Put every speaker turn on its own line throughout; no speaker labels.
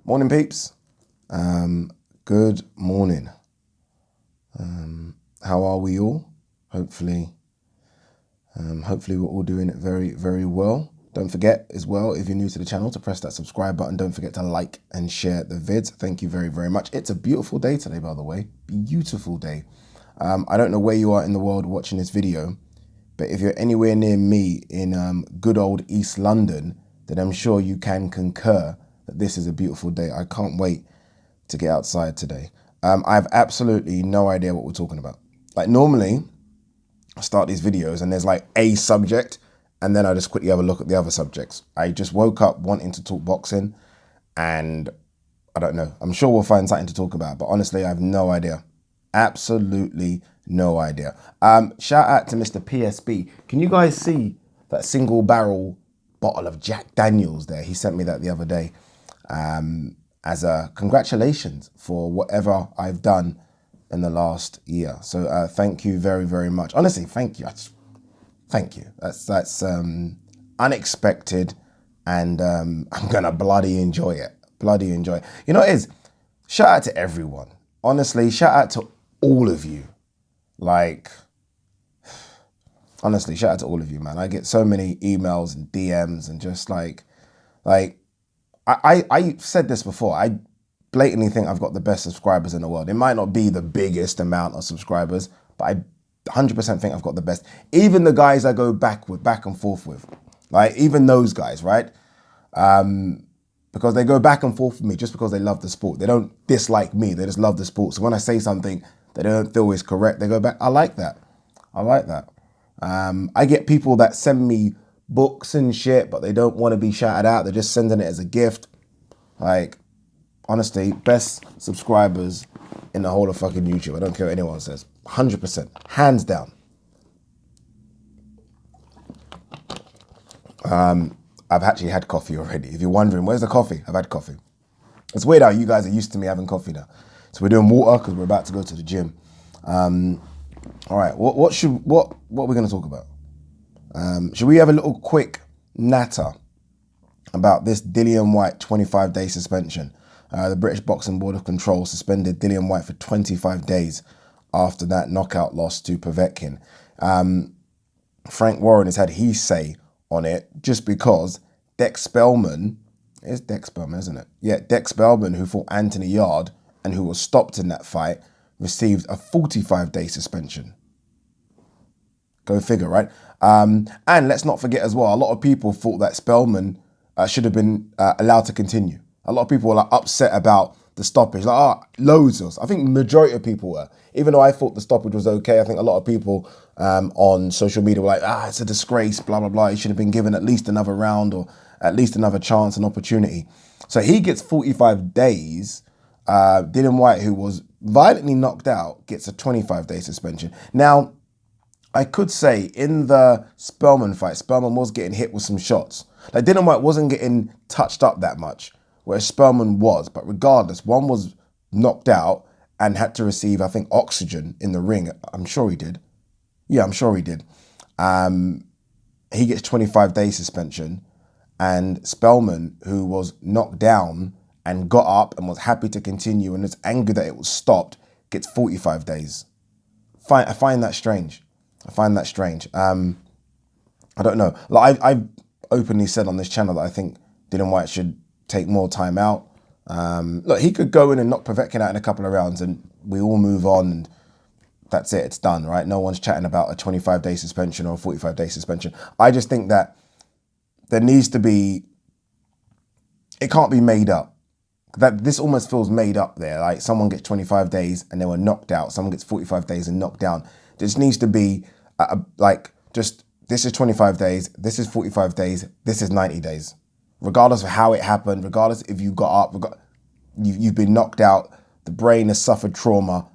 Morning, peeps. Good morning. How are we all? Hopefully we're all doing it very, very well. Don't forget as well, if you're new to the channel, to press that subscribe button. Don't forget to like and share the vids. Thank you very, very much. It's a beautiful day today, by the way. Beautiful day. I don't know where you are in the world watching this video, but if you're anywhere near me in good old East London, then I'm sure you can concur that this is a beautiful day. I can't wait to get outside today. I have absolutely no idea what we're talking about. Like normally, I start these videos and there's like a subject and then I just quickly have a look at the other subjects. I just woke up wanting to talk boxing and I don't know. I'm sure we'll find something to talk about, but honestly, I have no idea. Absolutely no idea. Shout out to Mr. PSB. Can you guys see that single barrel bottle of Jack Daniels there? He sent me that the other day as a congratulations for whatever I've done in the last year. So thank you very, very much. Honestly, thank you. Thank you. That's unexpected and I'm gonna bloody enjoy it. Bloody enjoy it. You know what it is? Shout out to everyone. Honestly, shout out to all of you. Like, honestly, shout out to all of you, man. I get so many emails and DMs and just like I said this before. I blatantly think I've got the best subscribers in the world. It might not be the biggest amount of subscribers, but I 100% think I've got the best. Even the guys I go back and forth with, like even those guys, right? Because they go back and forth with me just because they love the sport. They don't dislike me. They just love the sport. So when I say something that they don't feel is correct, they go back. I like that. I like that. I get people that send me books and shit, but they don't want to be shouted out. They're just sending it as a gift. Like, honestly, best subscribers in the whole of fucking YouTube. I don't care what anyone says. 100%. Hands down. I've actually had coffee already. If you're wondering, where's the coffee? I've had coffee. It's weird how you guys are used to me having coffee now. So we're doing water because we're about to go to the gym. All right, what are we going to talk about? Should we have a little quick natter about this Dillian Whyte 25-day suspension? The British Boxing Board of Control suspended Dillian Whyte for 25 days after that knockout loss to Povetkin. Frank Warren has had his say on it just because Dex Spellman, it's Dex Spellman, isn't it? Yeah, Dex Spellman, who fought Anthony Yard and who was stopped in that fight, received a 45-day suspension. Go figure, right? And let's not forget as well, a lot of people thought that Spellman should have been allowed to continue. A lot of people were like upset about the stoppage. Like, loads of us. I think the majority of people were. Even though I thought the stoppage was okay, I think a lot of people on social media were like, it's a disgrace, blah, blah, blah. He should have been given at least another round or at least another chance and opportunity. So he gets 45 days. Dillian Whyte, who was violently knocked out, gets a 25-day suspension. Now, I could say in the Spellman fight, Spellman was getting hit with some shots. Like Dillian Whyte wasn't getting touched up that much, whereas Spellman was. But regardless, one was knocked out and had to receive, I think, oxygen in the ring. I'm sure he did. Yeah, I'm sure he did. He gets 25-day suspension. And Spellman, who was knocked down and got up and was happy to continue and was angry that it was stopped, gets 45 days. I find that strange. I find that strange. I don't know. Like I've openly said on this channel that I think Dillian Whyte should take more time out. Look, he could go in and knock Povetkin out in a couple of rounds and we all move on and that's it. It's done, right? No one's chatting about a 25-day suspension or a 45-day suspension. I just think that there needs to be, it can't be made up. That this almost feels made up there. Like someone gets 25 days and they were knocked out. Someone gets 45 days and knocked down. This needs to be this is 25 days, this is 45 days, this is 90 days. Regardless of how it happened, regardless if you got up, you've been knocked out, the brain has suffered trauma,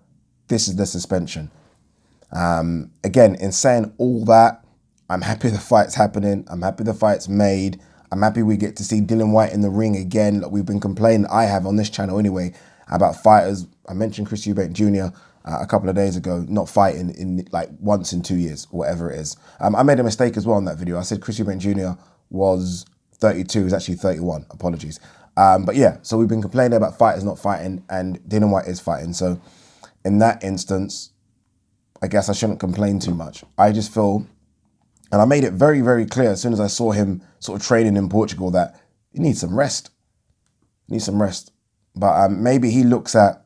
this is the suspension. Again, in saying all that, I'm happy the fight's happening. I'm happy the fight's made. I'm happy we get to see Dillian Whyte in the ring again. Like we've been complaining, I have on this channel anyway, about fighters. I mentioned Chris Eubank Jr. A couple of days ago, not fighting in like once in 2 years or whatever it is. I made a mistake as well in that video. I said Chris Eubank Jr. was 32, he's actually 31, apologies. But yeah, so we've been complaining about fighters not fighting, and Dillian Whyte is fighting. So in that instance, I guess I shouldn't complain too much. I just feel, and I made it very, very clear as soon as I saw him sort of training in Portugal, that he needs some rest. But maybe he looks at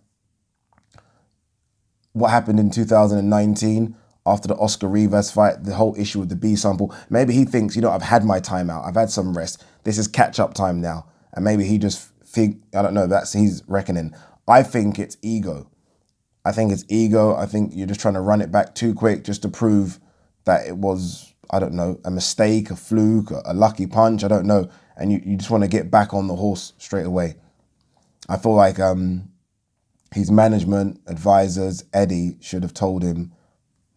what happened in 2019 after the Oscar Rivas fight, the whole issue with the B sample. Maybe he thinks, I've had my time out. I've had some rest. This is catch-up time now. And maybe he just think, I don't know, that's his reckoning. I think it's ego. I think you're just trying to run it back too quick just to prove that it was, I don't know, a mistake, a fluke, a lucky punch, I don't know. And you just want to get back on the horse straight away. I feel like his management, advisors, Eddie should have told him,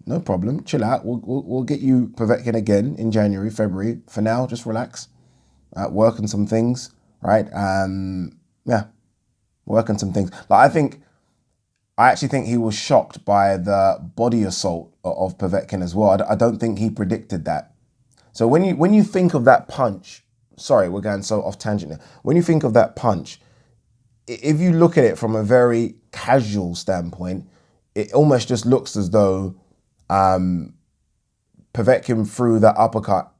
no problem, chill out. We'll get you Povetkin again in January, February. For now, just relax. Work on some things, right? Work on some things. I actually think he was shocked by the body assault of Povetkin as well. I don't think he predicted that. So when you think of that punch, sorry, we're going so off tangent now. When you think of that punch, if you look at it from a very casual standpoint, it almost just looks as though Povetkin threw that uppercut,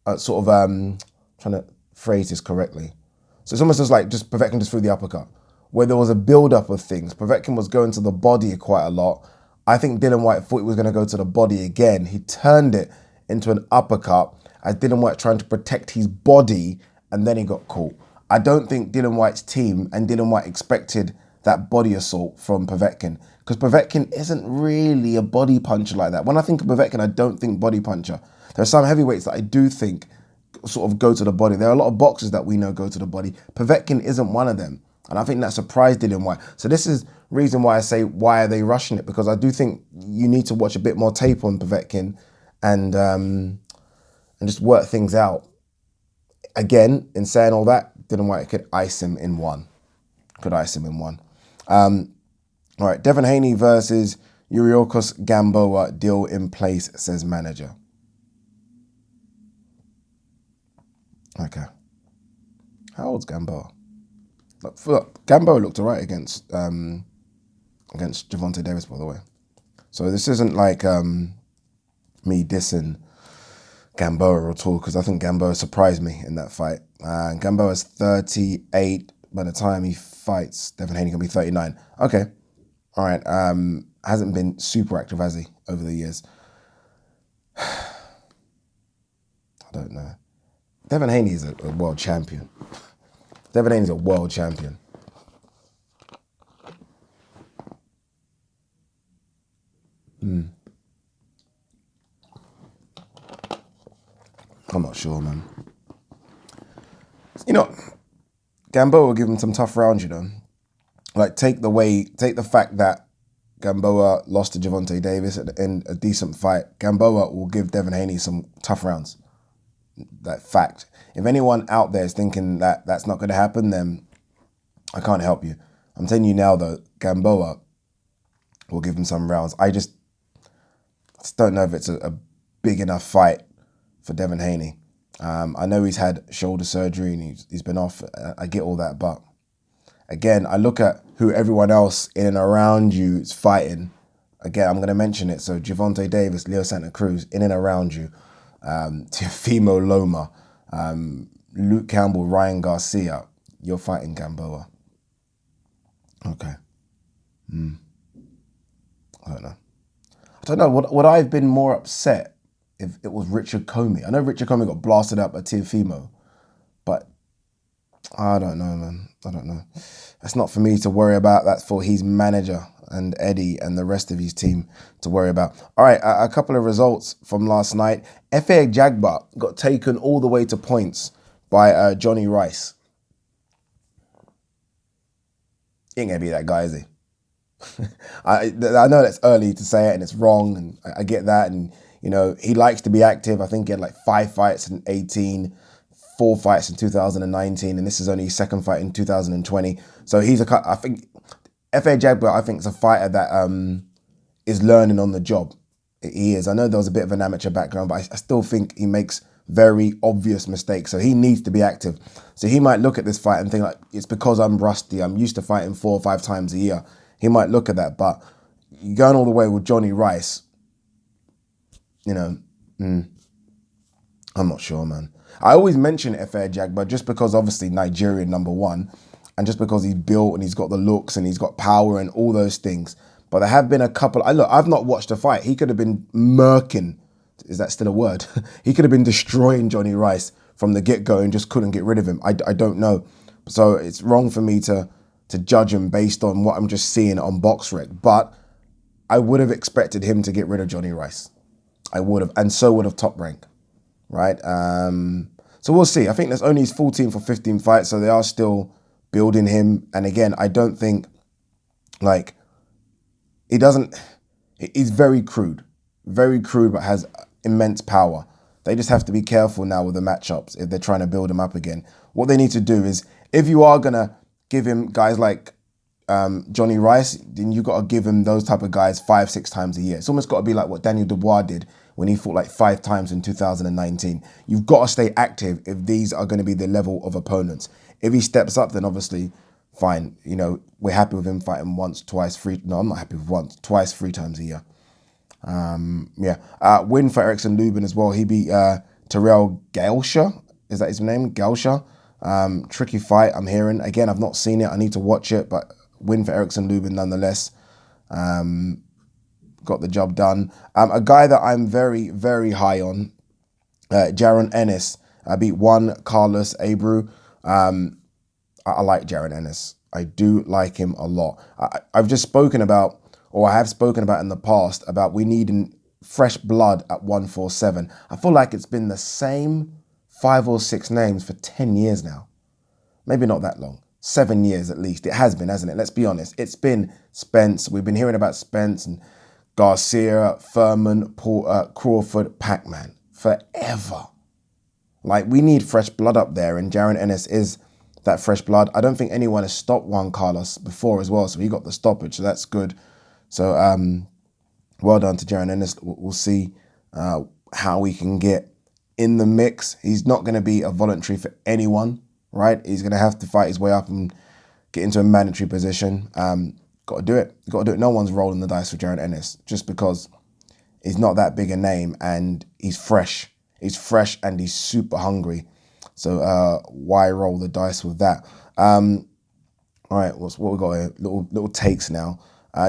trying to phrase this correctly. So it's almost just Povetkin just threw the uppercut, where there was a build-up of things. Povetkin was going to the body quite a lot. I think Dillian Whyte thought he was going to go to the body again. He turned it into an uppercut as Dillian Whyte trying to protect his body, and then he got caught. I don't think Dillian Whyte's team and Dillian Whyte expected that body assault from Povetkin, because Povetkin isn't really a body puncher like that. When I think of Povetkin, I don't think body puncher. There are some heavyweights that I do think sort of go to the body. There are a lot of boxers that we know go to the body. Povetkin isn't one of them. And I think that surprised Dillian Whyte. So this is reason why I say, why are they rushing it? Because I do think you need to watch a bit more tape on Povetkin and just work things out. Again, in saying all that, Dillian Whyte could ice him in one. All right, Devin Haney versus Yuriorkis Gamboa, deal in place, says manager. Okay. How old's Gamboa? Look, Gamboa looked alright against Gervonta Davis, by the way. So this isn't like me dissing Gamboa at all, because I think Gamboa surprised me in that fight. Gamboa's 38 by the time he fights. Devin Haney can be 39. Okay. All right. Hasn't been super active, has he, over the years? I don't know. Devin Haney is a world champion. Devin Haney's a world champion. I'm not sure, man. Gamboa will give him some tough rounds, Like, take the fact that Gamboa lost to Gervonta Davis in a decent fight. Gamboa will give Devin Haney some tough rounds. That fact. If anyone out there is thinking that that's not going to happen, then I can't help you. I'm telling you now, though, Gamboa will give him some rounds. I just don't know if it's a big enough fight for Devin Haney. I know he's had shoulder surgery and he's been off. I get all that, but again, I look at who everyone else in and around you is fighting. Again, I'm going to mention it. So Gervonta Davis, Leo Santa Cruz, in and around you. Teofimo Loma, Luke Campbell, Ryan Garcia. You're fighting Gamboa. Okay. I don't know. Would I have been more upset if it was Richard Comey? I know Richard Comey got blasted up by Teofimo, but I don't know, man. I don't know. That's not for me to worry about. That's for his manager and Eddie and the rest of his team to worry about. All right, a couple of results from last night. Efe Ajagba got taken all the way to points by Johnny Rice. He ain't going to be that guy, is he? I know that's early to say it and it's wrong, and I get that. And, he likes to be active. I think he had like 5 fights in 18, 4 fights in 2019, and this is only his second fight in 2020. So I think Efe Ajagba, I think, is a fighter that is learning on the job. He is. I know there was a bit of an amateur background, but I still think he makes very obvious mistakes. So he needs to be active. So he might look at this fight and think like, it's because I'm rusty. I'm used to fighting 4 or 5 times a year. He might look at that, but you're going all the way with Johnny Rice, you know, I'm not sure, man. I always mention Efe Ajagba just because obviously Nigerian #1 and just because he's built and he's got the looks and he's got power and all those things. But there have been a couple, I've not watched a fight. He could have been murking, is that still a word? He could have been destroying Johnny Rice from the get-go and just couldn't get rid of him. I don't know. So it's wrong for me to judge him based on what I'm just seeing on BoxRec. But I would have expected him to get rid of Johnny Rice. I would have, and so would have Top Rank, right? So we'll see. I think there's only his 14 for 15 fights, so they are still building him. And again, I don't think, like, he's very crude, but has immense power. They just have to be careful now with the matchups if they're trying to build him up again. What they need to do is, if you are going to give him guys like Johnny Rice, then you got to give him those type of guys 5-6 times a year. It's almost got to be like what Daniel Dubois did when he fought like 5 times in 2019. You've got to stay active if these are going to be the level of opponents. If he steps up, then obviously, fine. You know, we're happy with him fighting once, twice, 3. No, I'm not happy with once, twice, 3 times a year. Win for Erickson Lubin as well. He beat Terrell Gaelsha. Is that his name? Gaelsha. Tricky fight, I'm hearing. Again, I've not seen it. I need to watch it, but win for Erickson Lubin nonetheless. Got the job done. A guy that I'm very, very high on, Jaron Ennis. Beat Carlos Abreu. I like Jaron Ennis. I do like him a lot. I've just spoken about, or I have spoken about in the past, about we needing fresh blood at 147. I feel like it's been the same 5 or 6 names for 10 years now. Maybe not that long. 7 years at least. It has been, hasn't it? Let's be honest. It's been Spence. We've been hearing about Spence and Garcia, Furman, Crawford, Pac-Man. Forever. Like, we need fresh blood up there, and Jaron Ennis is that fresh blood. I don't think anyone has stopped Juan Carlos before as well, so he got the stoppage, so that's good. So, well done to Jaron Ennis. We'll see how we can get in the mix. He's not going to be a voluntary for anyone, right? He's going to have to fight his way up and get into a mandatory position. Got to do it. Got to do it. No one's rolling the dice for Jaron Ennis just because he's not that big a name and he's fresh. He's fresh and he's super hungry. So why roll the dice with that? All right, what we got here? Little takes now.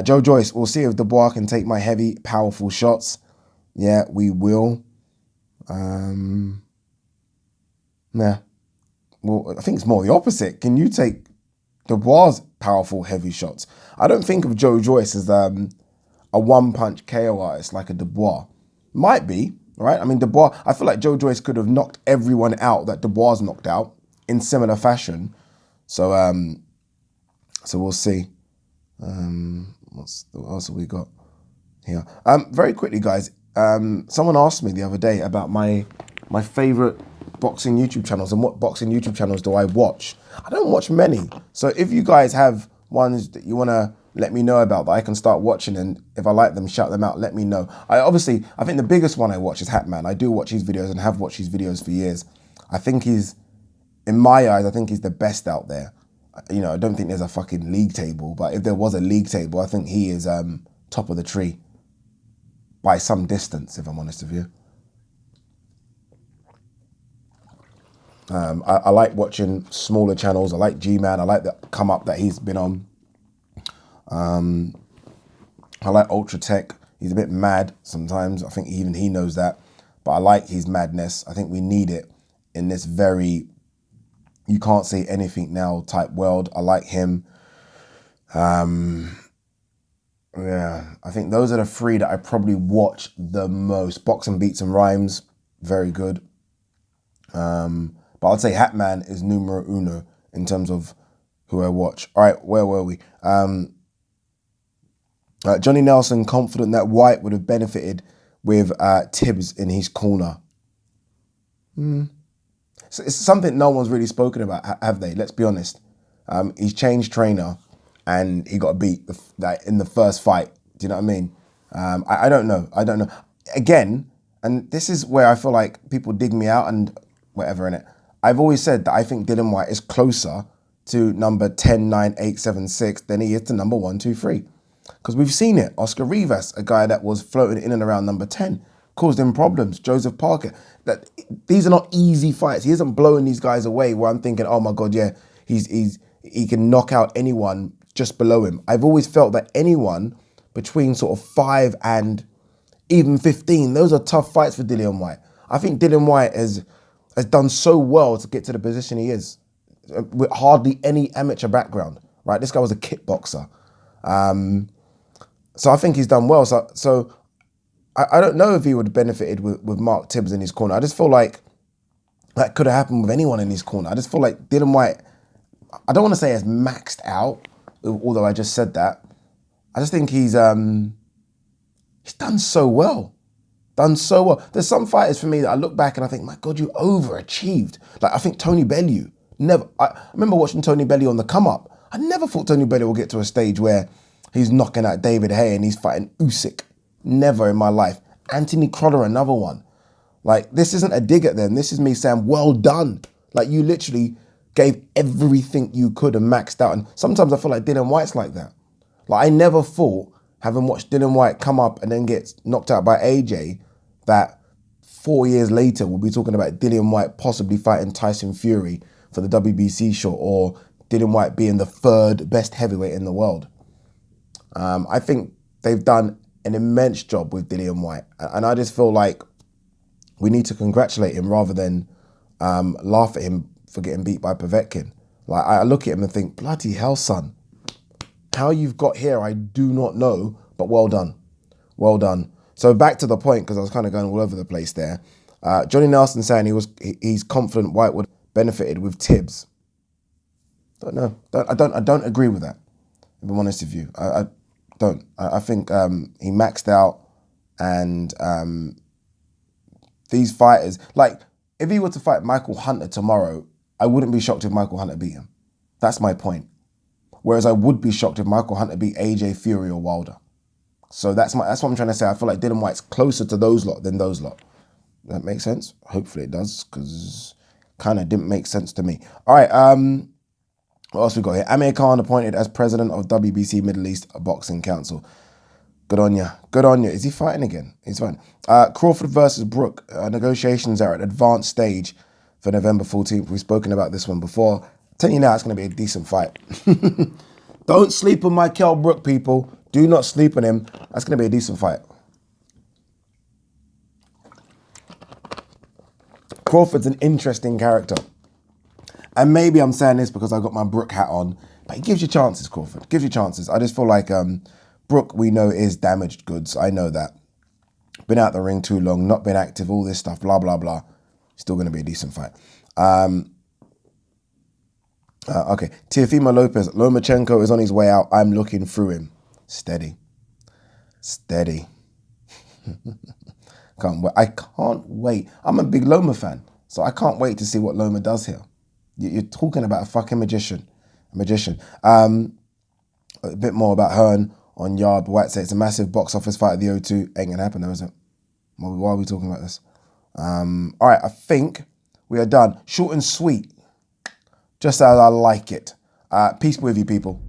Joe Joyce, we'll see if Dubois can take my heavy, powerful shots. Yeah, we will. Nah. Well, I think it's more the opposite. Can you take Dubois' powerful, heavy shots? I don't think of Joe Joyce as a one-punch KO artist like a Dubois. Might be, right? I mean, Dubois, I feel like Joe Joyce could have knocked everyone out that Dubois knocked out in similar fashion. So, so we'll see. What else have we got here? Very quickly, guys. Someone asked me the other day about my favorite boxing YouTube channels and what boxing YouTube channels do I watch. I don't watch many. So if you guys have ones that you want to let me know about that I can start watching, and if I like them, shout them out, let me know. I think the biggest one I watch is Hatman. I do watch his videos and have watched his videos for years. I think he's, in my eyes, I think he's the best out there. You know, I don't think there's a fucking league table, but if there was a league table, I think he is top of the tree by some distance, if I'm honest with you. I like watching smaller channels. I like G-Man. I like the come up that he's been on. I like Ultra Tech. He's a bit mad sometimes. I think even he knows that. But I like his madness. I think we need it in this very, you can't say anything now type world. I like him. Yeah, I think those are the 3 that I probably watch the most. Boxing Beats and Rhymes, very good. But I'd say Hatman is numero uno in terms of who I watch. All right, where were we? Johnny Nelson confident that Whyte would have benefited with Tibbs in his corner. So it's something no one's really spoken about, have they? Let's be honest. He's changed trainer and he got beat in the first fight. Do you know what I mean? I don't know. Again, and this is where I feel like people dig me out and whatever in it. I've always said that I think Dillian Whyte is closer to number 10, 9, 8, 7, 6 than he is to number 1, 2, 3. Because we've seen it. Oscar Rivas, a guy that was floating in and around number 10, caused him problems. Joseph Parker. These are not easy fights. He isn't blowing these guys away where I'm thinking, oh my God, yeah, he can knock out anyone just below him. I've always felt that anyone between sort of 5 and even 15, those are tough fights for Dillian Whyte. I think Dillian Whyte has done so well to get to the position he is with hardly any amateur background, right? This guy was a kickboxer. So I think he's done well. So I don't know if he would have benefited with Mark Tibbs in his corner. I just feel like that could have happened with anyone in his corner. I just feel like Dillian Whyte, I don't want to say has maxed out, although I just said that. I just think he's done so well. Done so well. There's some fighters for me that I look back and I think, my God, you overachieved. Like, I think Tony Bellew, I remember watching Tony Bellew on the come up. I never thought Tony Bellew would get to a stage where he's knocking out David Haye and he's fighting Usyk. Never in my life. Anthony Crowder, another one. Like, this isn't a dig at them. This is me saying, well done. Like, you literally gave everything you could and maxed out. And sometimes I feel like Dillian Whyte's like that. Like, I never thought, having watched Dillian Whyte come up and then get knocked out by AJ, that 4 years later we'll be talking about Dillian Whyte possibly fighting Tyson Fury for the WBC shot, or Dillian Whyte being the 3rd best heavyweight in the world. I think they've done an immense job with Dillian Whyte. And I just feel like we need to congratulate him rather than laugh at him for getting beat by Povetkin. Like, I look at him and think, bloody hell, son. How you've got here, I do not know, but well done. Well done. So back to the point, because I was kind of going all over the place there. Johnny Nelson saying he's confident Whyte would have benefited with Tibbs. Don't know. I don't agree with that, if I'm honest with you. I don't. I think he maxed out, and these fighters, like, if he were to fight Michael Hunter tomorrow, I wouldn't be shocked if Michael Hunter beat him. That's my point. Whereas I would be shocked if Michael Hunter beat AJ, Fury, or Wilder. So that's what I'm trying to say. I feel like Dillian Whyte's closer to those lot than those lot. That makes sense? Hopefully it does, because kind of didn't make sense to me. All right, what else we got here? Amir Khan appointed as president of WBC Middle East Boxing Council. Good on you. Good on you. Is he fighting again? He's fighting. Crawford versus Brook. Negotiations are at advanced stage for November 14th. We've spoken about this one before. I'm telling you now, it's going to be a decent fight. Don't sleep on Michael Brook, people. Do not sleep on him. That's going to be a decent fight. Crawford's an interesting character. And maybe I'm saying this because I got my Brook hat on, but he gives you chances, Crawford. Gives you chances. I just feel like Brook, we know, is damaged goods. I know that. Been out the ring too long, not been active, all this stuff, blah, blah, blah. Still going to be a decent fight. Okay. Teofimo Lopez. Lomachenko is on his way out. I'm looking through him. Steady. Steady. I can't wait. I'm a big Loma fan, so I can't wait to see what Loma does here. You're talking about a fucking magician. A magician. A bit more about Hearn on Yard. White said it's a massive box office fight at the O2. Ain't going to happen though, is it? Why are we talking about this? All right, I think we are done. Short and sweet. Just as I like it. Peace with you, people.